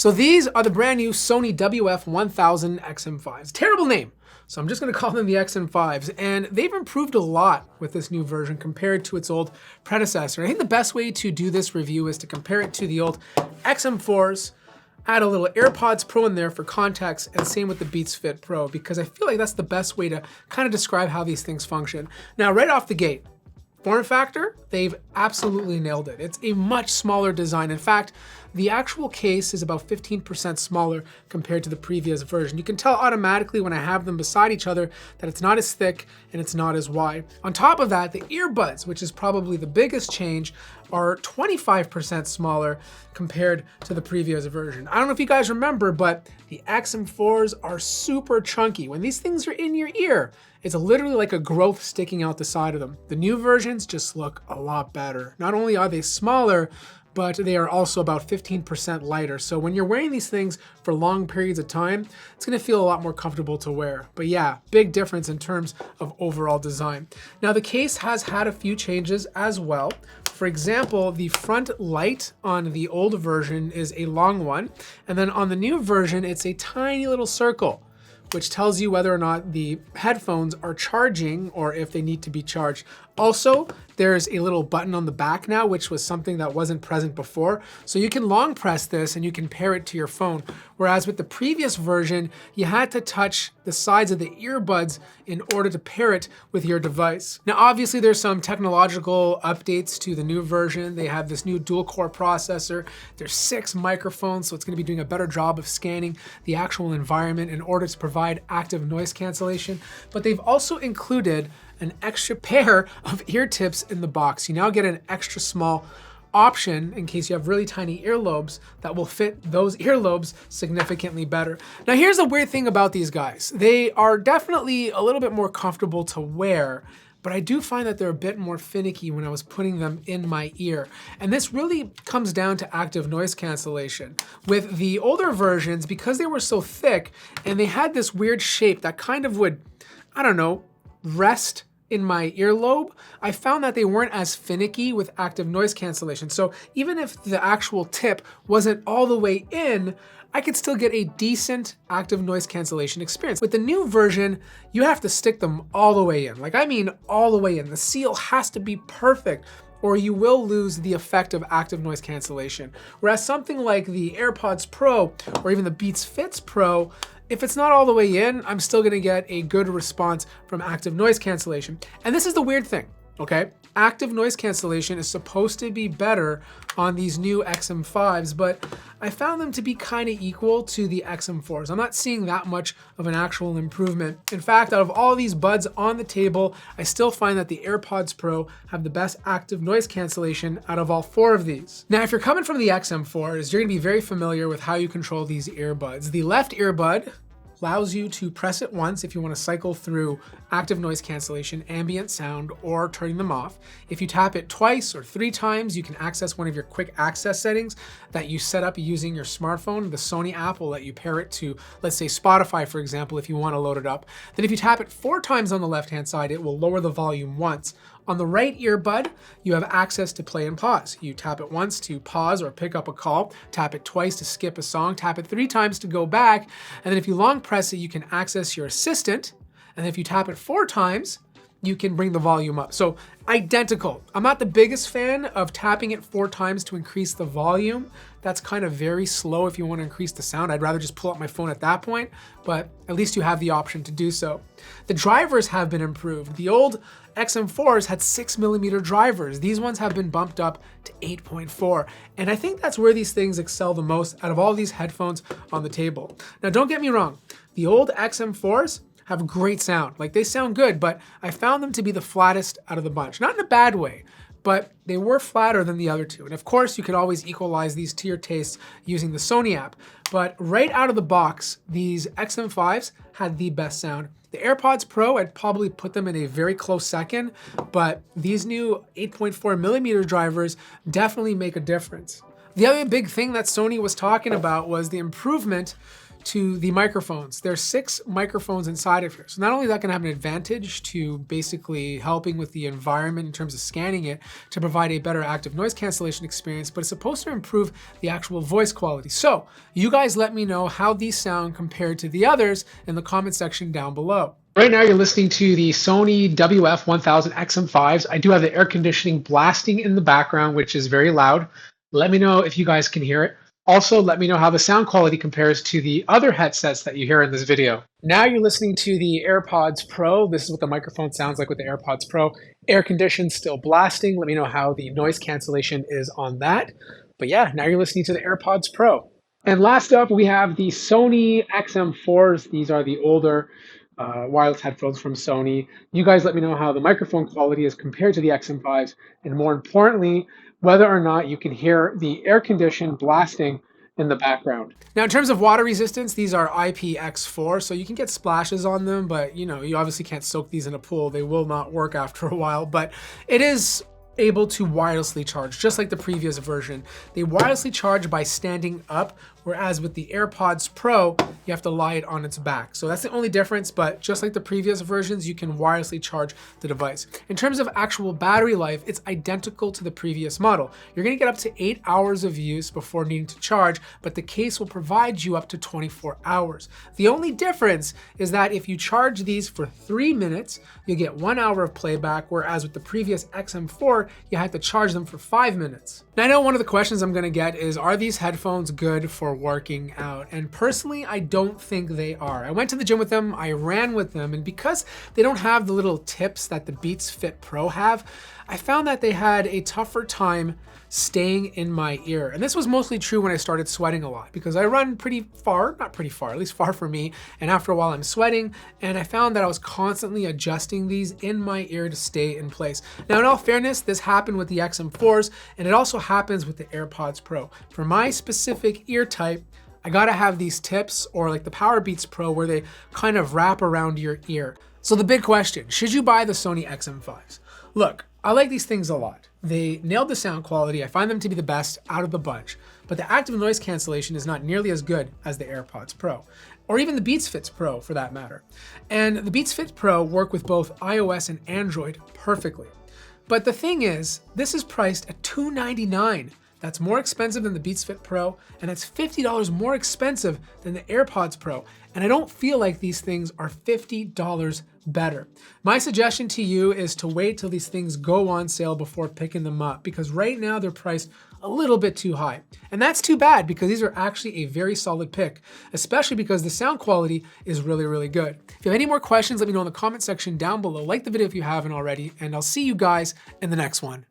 So these are the brand new Sony WF-1000XM5s. Terrible name, so I'm just gonna call them the XM5s. And they've improved a lot with this new version compared to its old predecessor. I think the best way to do this review is to compare it to the old XM4s, add a little AirPods Pro in there for context, and same with the Beats Fit Pro, because I feel like that's the best way to kind of describe how these things function. Now, right off the gate, form factor, they've absolutely nailed it. It's a much smaller design. In fact, the actual case is about 15% smaller compared to the previous version. You can tell automatically when I have them beside each other that it's not as thick and it's not as wide. On top of that, the earbuds, which is probably the biggest change, are 25% smaller compared to the previous version. I don't know if you guys remember, but the XM4s are super chunky. When these things are in your ear, it's literally like a growth sticking out the side of them. The new versions just look a lot better. Not only are they smaller, but they are also about 15% lighter. So when you're wearing these things for long periods of time, it's gonna feel a lot more comfortable to wear. But yeah, big difference in terms of overall design. Now the case has had a few changes as well. For example, the front light on the old version is a long one, and then on the new version, it's a tiny little circle, which tells you whether or not the headphones are charging or if they need to be charged. Also, there's a little button on the back now, which was something that wasn't present before. So you can long press this and you can pair it to your phone. Whereas with the previous version, you had to touch the sides of the earbuds in order to pair it with your device. Now, obviously there's some technological updates to the new version. They have this new dual core processor. There's 6 microphones, so it's gonna be doing a better job of scanning the actual environment in order to provide active noise cancellation. But they've also included an extra pair of ear tips in the box. You now get an extra small option in case you have really tiny earlobes that will fit those earlobes significantly better. Now here's the weird thing about these guys. They are definitely a little bit more comfortable to wear, but I do find that they're a bit more finicky when I was putting them in my ear. And this really comes down to active noise cancellation. With the older versions, because they were so thick and they had this weird shape that kind of would, I don't know, rest in my earlobe, I found that they weren't as finicky with active noise cancellation. So even if the actual tip wasn't all the way in, I could still get a decent active noise cancellation experience. With the new version, you have to stick them all the way in. Like, I mean all the way in. The seal has to be perfect or you will lose the effect of active noise cancellation. Whereas something like the AirPods Pro or even the Beats Fits Pro, if it's not all the way in, I'm still gonna get a good response from active noise cancellation. And this is the weird thing, okay? Active noise cancellation is supposed to be better on these new XM5s, but I found them to be kind of equal to the XM4s. I'm not seeing that much of an actual improvement. In fact, out of all these buds on the table, I still find that the AirPods Pro have the best active noise cancellation out of all 4 of these. Now, if you're coming from the XM4s, you're gonna be very familiar with how you control these earbuds. The left earbud allows you to press it once if you want to cycle through active noise cancellation, ambient sound, or turning them off. If you tap it twice or 3 times, you can access one of your quick access settings that you set up using your smartphone. The Sony app will let you pair it to, let's say, Spotify, for example, if you want to load it up. Then if you tap it 4 times on the left-hand side, it will lower the volume once. On the right earbud, you have access to play and pause. You tap it once to pause or pick up a call, tap it twice to skip a song, tap it 3 times to go back, and then if you long press it, you can access your assistant, and then if you tap it 4 times, you can bring the volume up. So identical. I'm not the biggest fan of tapping it 4 times to increase the volume. That's kind of very slow if you want to increase the sound. I'd rather just pull up my phone at that point, but at least you have the option to do so. The drivers have been improved. The old XM4s had 6mm drivers. These ones have been bumped up to 8.4. And I think that's where these things excel the most out of all these headphones on the table. Now, don't get me wrong. The old XM4s have great sound. Like, they sound good, but I found them to be the flattest out of the bunch. Not in a bad way, but they were flatter than the other 2. And of course, you could always equalize these to your tastes using the Sony app. But right out of the box, these XM5s had the best sound. The AirPods Pro, I'd probably put them in a very close second, but these new 8.4mm drivers definitely make a difference. The other big thing that Sony was talking about was the improvement to the microphones. There's 6 microphones inside of here. So not only is that gonna have an advantage to basically helping with the environment in terms of scanning it to provide a better active noise cancellation experience, but it's supposed to improve the actual voice quality. So you guys let me know how these sound compared to the others in the comment section down below. Right now you're listening to the Sony WF-1000XM5s. I do have the air conditioning blasting in the background, which is very loud. Let me know if you guys can hear it. Also, let me know how the sound quality compares to the other headsets that you hear in this video. Now you're listening to the AirPods Pro. This is what the microphone sounds like with the AirPods Pro. Air conditioned, still blasting. Let me know how the noise cancellation is on that. But yeah, now you're listening to the AirPods Pro. And last up, we have the Sony XM4s. These are the older wireless headphones from Sony. You guys let me know how the microphone quality is compared to the XM5s, and more importantly, whether or not you can hear the air conditioned blasting in the background. Now, in terms of water resistance, these are IPX4, so you can get splashes on them, but you obviously can't soak these in a pool. They will not work after a while, but it is able to wirelessly charge, just like the previous version. They wirelessly charge by standing up, whereas with the AirPods Pro, you have to lie it on its back. So that's the only difference, but just like the previous versions, you can wirelessly charge the device. In terms of actual battery life, it's identical to the previous model. You're gonna get up to 8 hours of use before needing to charge, but the case will provide you up to 24 hours. The only difference is that if you charge these for 3 minutes, you'll get 1 hour of playback, whereas with the previous XM4, you had to charge them for 5 minutes. Now, I know one of the questions I'm gonna get is, are these headphones good for working out? And personally, I don't think they are. I went to the gym with them, I ran with them, and because they don't have the little tips that the Beats Fit Pro have, I found that they had a tougher time staying in my ear. And this was mostly true when I started sweating a lot, because I run pretty far, not pretty far, at least far for me. And after a while I'm sweating, and I found that I was constantly adjusting these in my ear to stay in place. Now, in all fairness, this happened with the XM4s, and it also happens with the AirPods Pro. For my specific ear type, I gotta have these tips, or like the Powerbeats Pro, where they kind of wrap around your ear. So the big question, should you buy the Sony XM5s? Look, I like these things a lot. They nailed the sound quality. I find them to be the best out of the bunch, but the active noise cancellation is not nearly as good as the AirPods Pro, or even the Beats Fit Pro for that matter. And the Beats Fit Pro work with both iOS and Android perfectly. But the thing is, this is priced at $299. That's more expensive than the Beats Fit Pro, and that's $50 more expensive than the AirPods Pro. And I don't feel like these things are $50 better. My suggestion to you is to wait till these things go on sale before picking them up, because right now they're priced a little bit too high. And that's too bad, because these are actually a very solid pick, especially because the sound quality is really, really good. If you have any more questions, let me know in the comment section down below. Like the video if you haven't already, and I'll see you guys in the next one.